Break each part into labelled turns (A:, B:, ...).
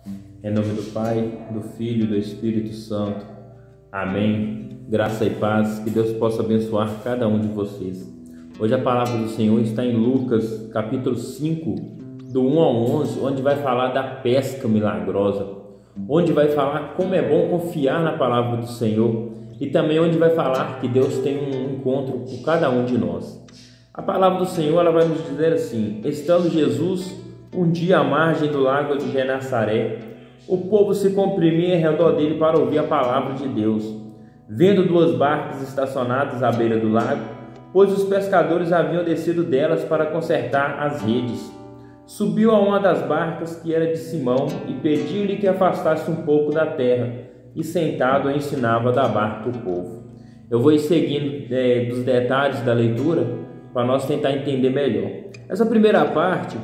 A: Em nome do Pai, do Filho e do Espírito Santo. Amém. Graça e paz, que Deus possa abençoar cada um de vocês. Hoje a palavra do Senhor está em Lucas, capítulo 5, do 1 ao 11, onde vai falar da pesca milagrosa, onde vai falar como é bom confiar na palavra do Senhor e também onde vai falar que Deus tem um encontro com cada um de nós. A palavra do Senhor ela vai nos dizer assim: estando Jesus um dia à margem do lago de Genesaré, o povo se comprimia em redor dele para ouvir a palavra de Deus. Vendo duas barcas estacionadas à beira do lago, pois os pescadores haviam descido delas para consertar as redes, subiu a uma das barcas, que era de Simão, e pediu-lhe que afastasse um pouco da terra, e sentado ensinava da barca o povo. Eu vou ir seguindo dos detalhes da leitura para nós tentar entender melhor. Essa primeira parte,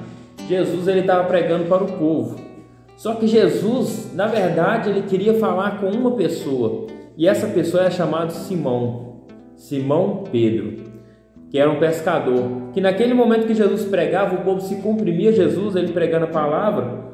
A: Jesus ele estava pregando para o povo. Só que Jesus, na verdade, ele queria falar com uma pessoa, e essa pessoa é chamada Simão Pedro, que era um pescador, que naquele momento que Jesus pregava, o povo se comprimia Jesus, ele pregando a palavra,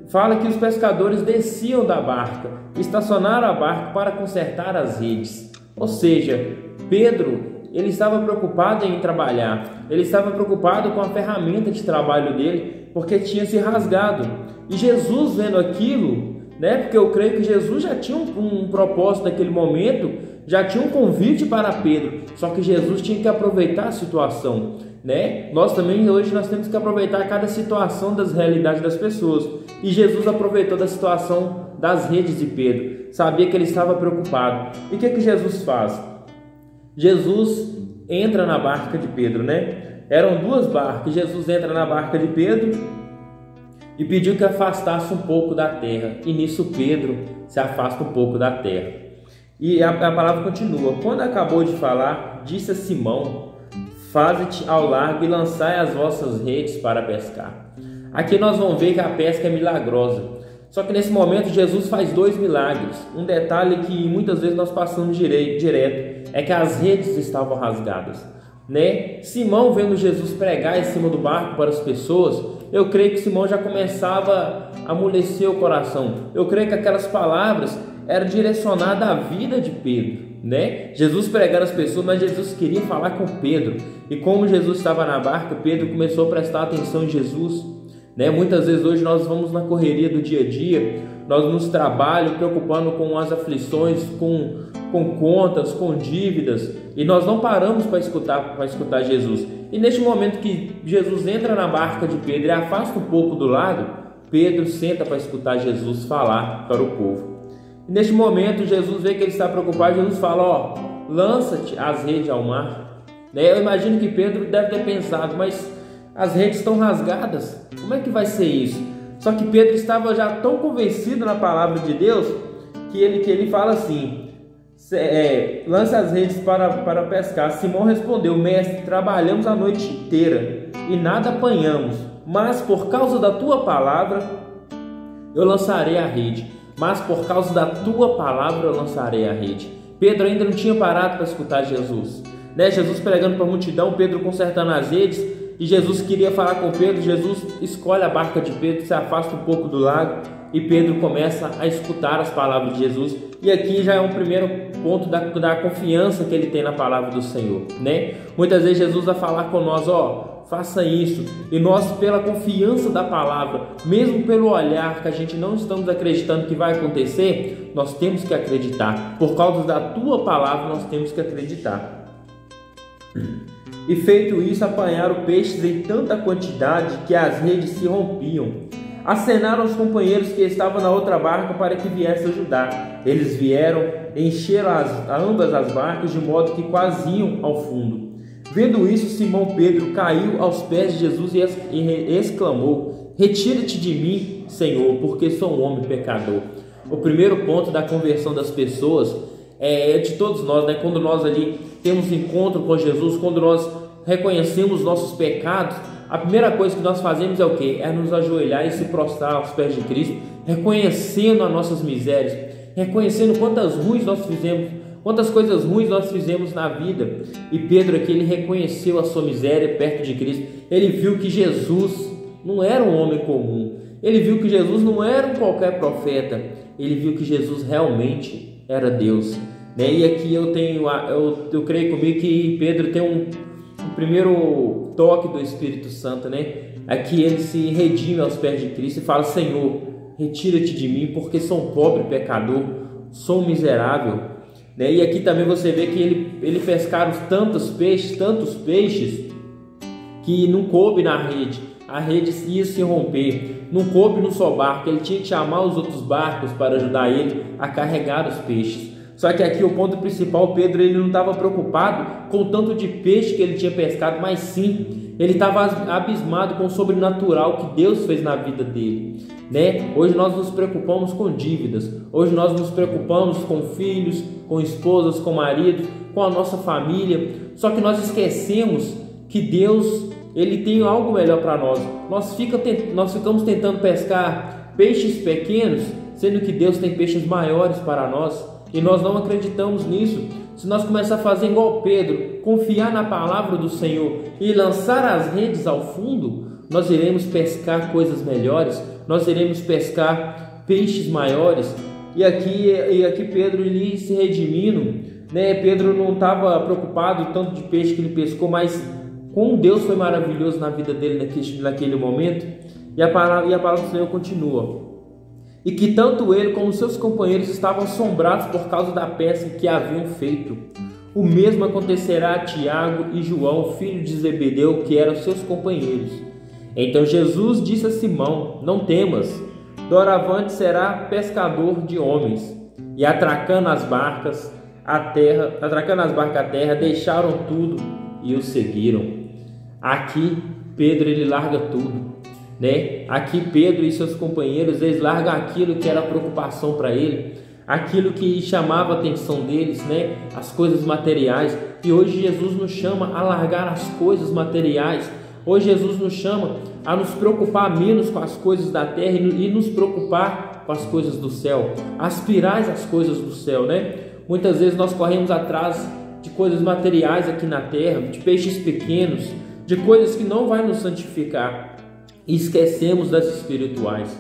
A: fala que os pescadores desciam da barca, estacionaram a barca para consertar as redes. Ou seja, Pedro, ele estava preocupado em trabalhar, ele estava preocupado com a ferramenta de trabalho dele, porque tinha se rasgado. E Jesus vendo aquilo, porque eu creio que Jesus já tinha um propósito naquele momento, já tinha um convite para Pedro, só que Jesus tinha que aproveitar a situação, Nós também hoje nós temos que aproveitar cada situação das realidades das pessoas, e Jesus aproveitou da situação das redes de Pedro, sabia que ele estava preocupado. E o que Jesus faz? Jesus entra na barca de Pedro, Eram duas barcas, Jesus entra na barca de Pedro e pediu que afastasse um pouco da terra, e nisso Pedro se afasta um pouco da terra. E a palavra continua: quando acabou de falar, disse a Simão: faze-te ao largo e lançai as vossas redes para pescar. Aqui nós vamos ver que a pesca é milagrosa, só que nesse momento Jesus faz dois milagres. Um detalhe que muitas vezes nós passamos direto é que as redes estavam rasgadas, Simão, vendo Jesus pregar em cima do barco para as pessoas, eu creio que Simão já começava a amolecer o coração. Eu creio que aquelas palavras eram direcionadas à vida de Pedro, Jesus pregando as pessoas, mas Jesus queria falar com Pedro. E como Jesus estava na barca, Pedro começou a prestar atenção em Jesus, Muitas vezes hoje nós vamos na correria do dia a dia, nós nos trabalhamos preocupando com as aflições, com contas, com dívidas, e nós não paramos para escutar Jesus. E neste momento que Jesus entra na barca de Pedro e afasta um pouco do lado, Pedro senta para escutar Jesus falar para o povo. E neste momento Jesus vê que ele está preocupado, Jesus fala: lança-te as redes ao mar. Eu imagino que Pedro deve ter pensado: mas as redes estão rasgadas, como é que vai ser isso? Só que Pedro estava já tão convencido na palavra de Deus que ele fala assim: lance as redes para pescar. Simão respondeu: mestre, trabalhamos a noite inteira e nada apanhamos, mas por causa da tua palavra eu lançarei a rede. Mas por causa da tua palavra eu lançarei a rede. Pedro ainda não tinha parado para escutar Jesus, Jesus pregando para a multidão, Pedro consertando as redes. E Jesus queria falar com Pedro. Jesus escolhe a barca de Pedro, se afasta um pouco do lago, e Pedro começa a escutar as palavras de Jesus. E aqui já é um primeiro ponto da confiança que ele tem na palavra do Senhor, Muitas vezes Jesus vai falar com nós: faça isso, e nós, pela confiança da palavra, mesmo pelo olhar que a gente não estamos acreditando que vai acontecer, nós temos que acreditar. Por causa da tua palavra nós temos que acreditar. E feito isso, apanharam peixes em tanta quantidade que as redes se rompiam. Acenaram os companheiros que estavam na outra barca para que viessem ajudar. Eles vieram, encheram ambas as barcas, de modo que quase iam ao fundo. Vendo isso, Simão Pedro caiu aos pés de Jesus e exclamou: retira-te de mim, Senhor, porque sou um homem pecador. O primeiro ponto da conversão das pessoas é de todos nós, Quando nós ali temos encontro com Jesus, quando nós reconhecemos nossos pecados, a primeira coisa que nós fazemos é o quê? É nos ajoelhar e se prostrar aos pés de Cristo, reconhecendo as nossas misérias, reconhecendo quantas coisas ruins nós fizemos na vida. E Pedro aqui, ele reconheceu a sua miséria perto de Cristo. Ele viu que Jesus não era um homem comum, Ele viu que Jesus não era um qualquer profeta, ele viu que Jesus realmente era Deus, né? E aqui eu creio comigo que Pedro tem um primeiro toque do Espírito Santo, né? Aqui ele se redime aos pés de Cristo e fala: Senhor, retira-te de mim, porque sou um pobre pecador, sou um miserável, né? E aqui também você vê que ele pescaram tantos peixes, que não coube na rede, a rede ia se romper, não coube no só barco, ele tinha que chamar os outros barcos para ajudar ele a carregar os peixes. Só que aqui o ponto principal, Pedro, ele não estava preocupado com o tanto de peixe que ele tinha pescado, mas sim, ele estava abismado com o sobrenatural que Deus fez na vida dele, né? Hoje nós nos preocupamos com dívidas, hoje nós nos preocupamos com filhos, com esposas, com maridos, com a nossa família, só que nós esquecemos que Deus, ele tem algo melhor para nós. Nós ficamos tentando pescar peixes pequenos, sendo que Deus tem peixes maiores para nós, e nós não acreditamos nisso. Se nós começar a fazer igual Pedro, confiar na palavra do Senhor e lançar as redes ao fundo, nós iremos pescar coisas melhores, nós iremos pescar peixes maiores. E aqui Pedro, ele se redimindo, né? Pedro não estava preocupado com o tanto de peixe que ele pescou, mas como Deus foi maravilhoso na vida dele naquele momento. E a palavra do Senhor continua: e que tanto ele como seus companheiros estavam assombrados por causa da pesca que haviam feito. O mesmo acontecerá a Tiago e João, filho de Zebedeu, que eram seus companheiros. Então Jesus disse a Simão: não temas, doravante será pescador de homens. E atracando as barcas à terra, deixaram tudo e o seguiram. Aqui Pedro, ele larga tudo, né? Aqui Pedro e seus companheiros, eles largam aquilo que era preocupação para ele, aquilo que chamava a atenção deles, né? As coisas materiais. E hoje Jesus nos chama a largar as coisas materiais. Hoje Jesus nos chama a nos preocupar menos com as coisas da terra e nos preocupar com as coisas do céu, aspirar às coisas do céu, né? Muitas vezes nós corremos atrás de coisas materiais aqui na terra, de peixes pequenos, de coisas que não vai nos santificar, e esquecemos das espirituais.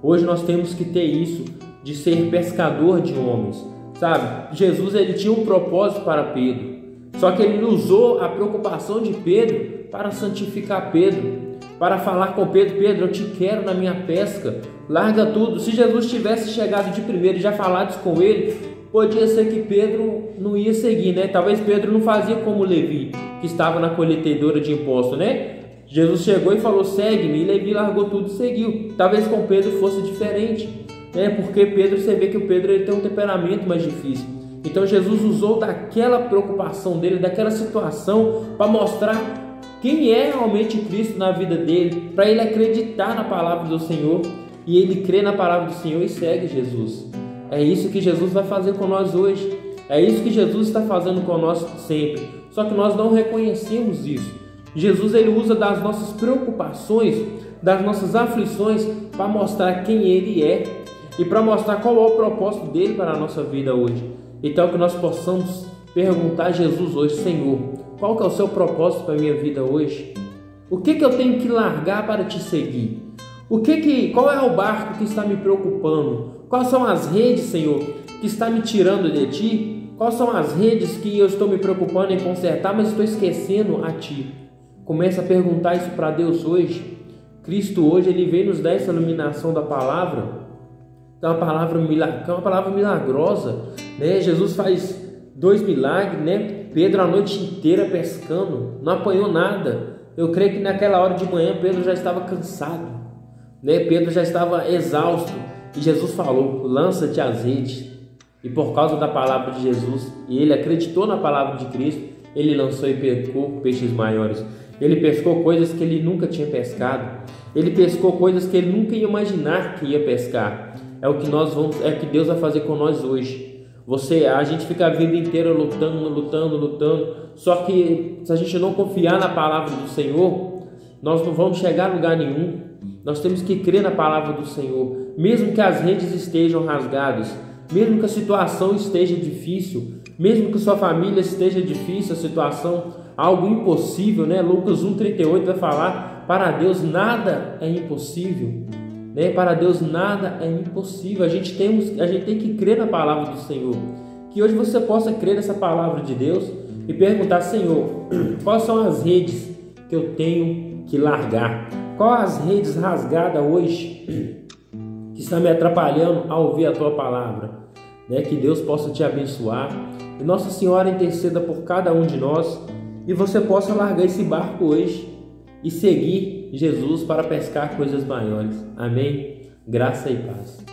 A: Hoje nós temos que ter isso, de ser pescador de homens, sabe? Jesus, ele tinha um propósito para Pedro, só que ele usou a preocupação de Pedro para santificar Pedro, para falar com Pedro: Pedro, eu te quero na minha pesca, larga tudo. Se Jesus tivesse chegado de primeiro e já falado com ele, podia ser que Pedro não ia seguir, né? Talvez Pedro não fazia como Levi, que estava na colheitadora de impostos, né? Jesus chegou e falou: segue-me, e Levi largou tudo e seguiu. Talvez com Pedro fosse diferente, né? Porque Pedro, você vê que o Pedro, ele tem um temperamento mais difícil. Então Jesus usou daquela preocupação dele, daquela situação, para mostrar quem é realmente Cristo na vida dele, para ele acreditar na palavra do Senhor, e ele crê na palavra do Senhor e segue Jesus. É isso que Jesus vai fazer com nós hoje, é isso que Jesus está fazendo com nós sempre, só que nós não reconhecemos isso. Jesus, ele usa das nossas preocupações, das nossas aflições, para mostrar quem ele é e para mostrar qual é o propósito dele para a nossa vida hoje. Então que nós possamos perguntar a Jesus hoje: Senhor, qual que é o seu propósito para a minha vida hoje? O que eu tenho que largar para te seguir? Qual é o barco que está me preocupando? Quais são as redes, Senhor, que está me tirando de Ti? Quais são as redes que eu estou me preocupando em consertar, mas estou esquecendo a Ti? Comece a perguntar isso para Deus hoje. Cristo hoje, ele veio nos dar essa iluminação da palavra, que é uma palavra milagrosa, né? Jesus faz 2 milagres, né? Pedro a noite inteira pescando, não apanhou nada. Eu creio que naquela hora de manhã Pedro já estava cansado, né? Pedro já estava exausto, e Jesus falou: lança-te às redes. E por causa da palavra de Jesus, e ele acreditou na palavra de Cristo, ele lançou e pescou peixes maiores. Ele pescou coisas que ele nunca tinha pescado, ele pescou coisas que ele nunca ia imaginar que ia pescar. É o que Deus vai fazer com nós hoje. A gente fica a vida inteira lutando, só que se a gente não confiar na palavra do Senhor, nós não vamos chegar a lugar nenhum. Nós temos que crer na palavra do Senhor, mesmo que as redes estejam rasgadas, mesmo que a situação esteja difícil, mesmo que sua família esteja difícil, a situação, algo impossível, né? Lucas 1,38 vai falar: para Deus nada é impossível, né? Para Deus nada é impossível. A gente tem que crer na palavra do Senhor. Que hoje você possa crer nessa palavra de Deus e perguntar: Senhor, quais são as redes que eu tenho que largar? Quais as redes rasgadas hoje que estão me atrapalhando a ouvir a tua palavra? Né? Que Deus possa te abençoar e Nossa Senhora interceda por cada um de nós e você possa largar esse barco hoje e seguir Jesus para pescar coisas maiores. Amém? Graça e paz.